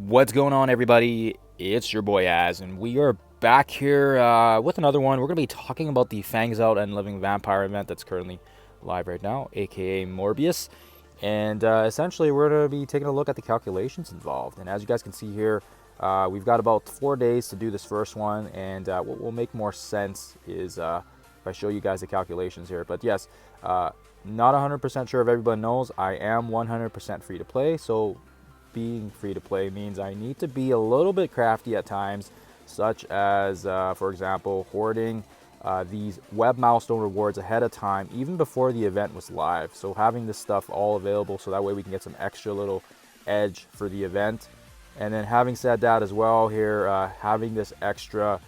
What's going on, everybody? It's your boy Az, and we are back here with another one. We're going to be talking about the Fangs Out and Living Vampire event that's currently live right now, aka Morbius. And essentially, we're going to be taking a look at the calculations involved. And as you guys can see here, we've got about 4 days to do this first one. And what will make more sense is if I show you guys the calculations here. But yes, not 100% sure if everybody knows, I am 100% free to play. So being free to play means I need to be a little bit crafty at times, such as for example, hoarding these web milestone rewards ahead of time, even before the event was live. So having this stuff all available, so that way we can get some extra little edge for the event. And then having said that as well here, having this extra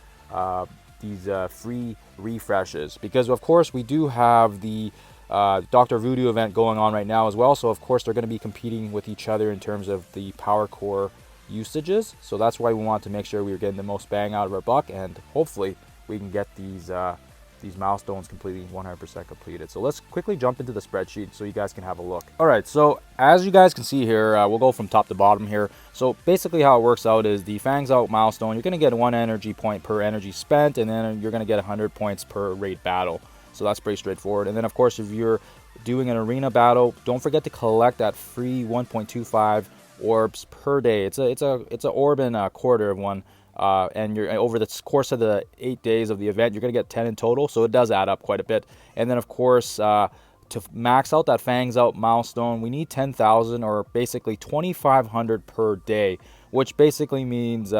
these free refreshes, because of course we do have the Dr. Voodoo event going on right now as well. So of course they're going to be competing with each other in terms of the power core usages. So that's why we want to make sure we're getting the most bang out of our buck, and hopefully we can get these milestones completely 100% completed. So let's quickly jump into the spreadsheet so you guys can have a look. All right, so as you guys can see here, we'll go from top to bottom here. So basically how it works out is the Fangs Out milestone, you're going to get 1 energy point per energy spent, and then you're going to get 100 points per raid battle. So that's pretty straightforward. And then of course, if you're doing an arena battle, don't forget to collect that free 1.25 orbs per day. It's a orb and a quarter of one. And you're over the course of the 8 days of the event, you're gonna get 10 in total. So it does add up quite a bit. And then of course, to max out that Fangs Out milestone, we need 10,000, or basically 2,500 per day, which basically means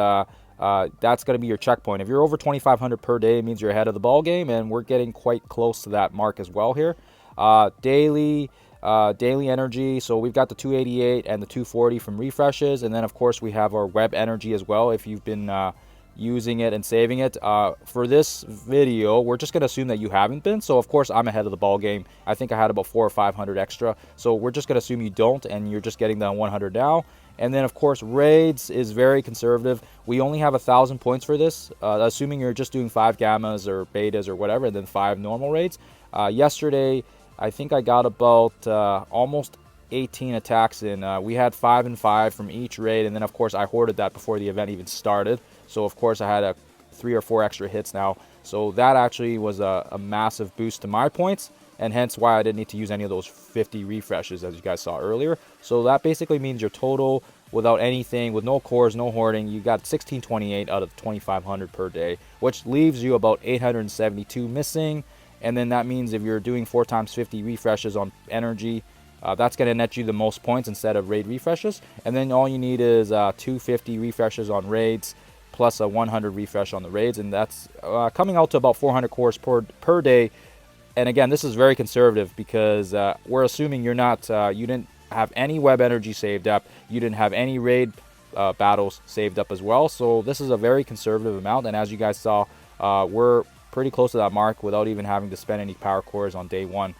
that's going to be your checkpoint. If you're over 2,500 per day, it means you're ahead of the ball game, and we're getting quite close to that mark as well here. Daily energy, so we've got the 288 and the 240 from refreshes, and then of course we have our web energy as well if you've been using it and saving it. For this video, we're just going to assume that you haven't been, so of course I'm ahead of the ball game. I think I had about 400 or 500 extra, so we're just going to assume you don't, and you're just getting the 100 now. And then of course raids is very conservative. We only have 1,000 points for this, assuming you're just doing 5 gammas or betas or whatever, and then 5 normal raids. Yesterday I think I got about almost 18 attacks in. We had 5 and 5 from each raid, and then of course I hoarded that before the event even started. So of course I had 3 or 4 extra hits now. So that actually was a massive boost to my points, and hence why I didn't need to use any of those 50 refreshes as you guys saw earlier. So that basically means your total without anything, with no cores, no hoarding, you got 1628 out of 2,500 per day, which leaves you about 872 missing. And then that means if you're doing 4 times 50 refreshes on energy, that's going to net you the most points instead of raid refreshes. And then all you need is 250 refreshes on raids plus a 100 refresh on the raids, and that's coming out to about 400 cores per day. And again, this is very conservative because we're assuming you're not, you didn't have any web energy saved up, you didn't have any raid battles saved up as well. So this is a very conservative amount, and as you guys saw, we're pretty close to that mark without even having to spend any power cores on day 1.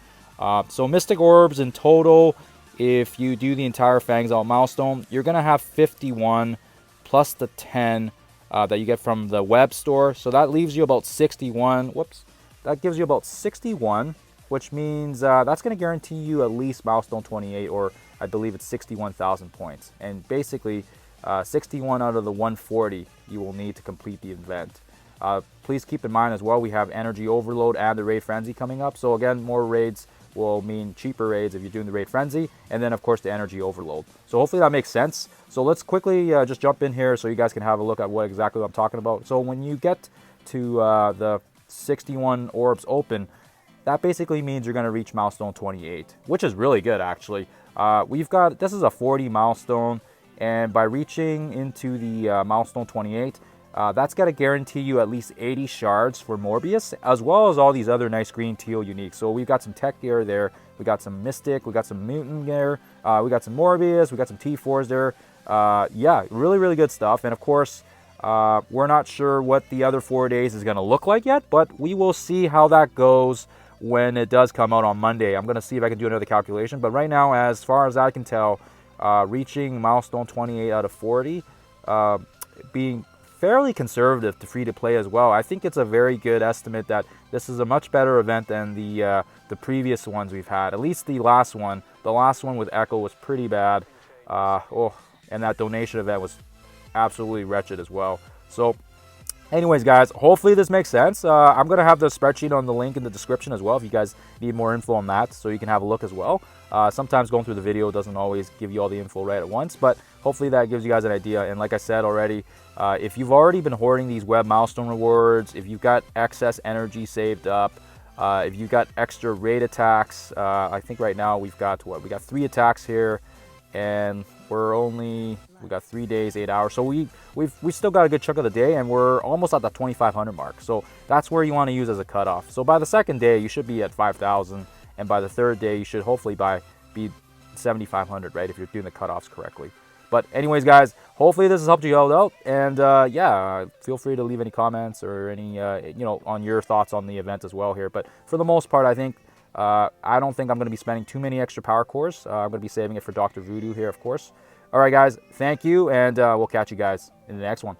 So Mystic Orbs in total, if you do the entire Fangs Out milestone, you're going to have 51 plus the 10 that you get from the web store. So that leaves you about 61. Whoops. That gives you about 61, which means that's going to guarantee you at least milestone 28, or I believe it's 61,000 points. And basically, 61 out of the 140 you will need to complete the event. Please keep in mind as well, we have Energy Overload and the Raid Frenzy coming up. So again, more raids will mean cheaper raids if you're doing the Raid Frenzy, and then of course the Energy Overload. So hopefully that makes sense. So let's quickly just jump in here so you guys can have a look at what exactly I'm talking about. So when you get to the 61 orbs open, that basically means you're going to reach milestone 28, which is really good actually. We've got, this is a 40 milestone, and by reaching into the milestone 28, that's going to guarantee you at least 80 shards for Morbius, as well as all these other nice green teal uniques. So we've got some tech gear there, we got some Mystic, we got some Mutant gear, we got some Morbius, we got some T4s there. Yeah, really good stuff. And of course, we're not sure what the other 4 days is going to look like yet, but we will see how that goes when it does come out on Monday. I'm going to see if I can do another calculation, but right now, as far as I can tell, reaching milestone 28 out of 40, being fairly conservative to free to play as well, I think it's a very good estimate that this is a much better event than the previous ones we've had. At least the last one with Echo was pretty bad. And that donation event was absolutely wretched as well. So anyways, guys, hopefully this makes sense. I'm going to have the spreadsheet on the link in the description as well if you guys need more info on that, so you can have a look as well. Sometimes going through the video doesn't always give you all the info right at once, but hopefully that gives you guys an idea. And like I said already, if you've already been hoarding these web milestone rewards, if you've got excess energy saved up, if you've got extra raid attacks, I think right now we've got, what, we got 3 attacks here, and we got 3 days, 8 hours, so we still got a good chunk of the day, and we're almost at the 2,500 mark. So that's where you want to use as a cutoff. So by the second day you should be at 5,000, and by the third day you should hopefully be 7,500, right, if you're doing the cutoffs correctly. But anyways, guys, hopefully this has helped you out, and yeah, feel free to leave any comments or any on your thoughts on the event as well here. But for the most part, I think I don't think I'm going to be spending too many extra power cores. I'm going to be saving it for Dr. Voodoo here, of course. All right, guys, thank you, and we'll catch you guys in the next one.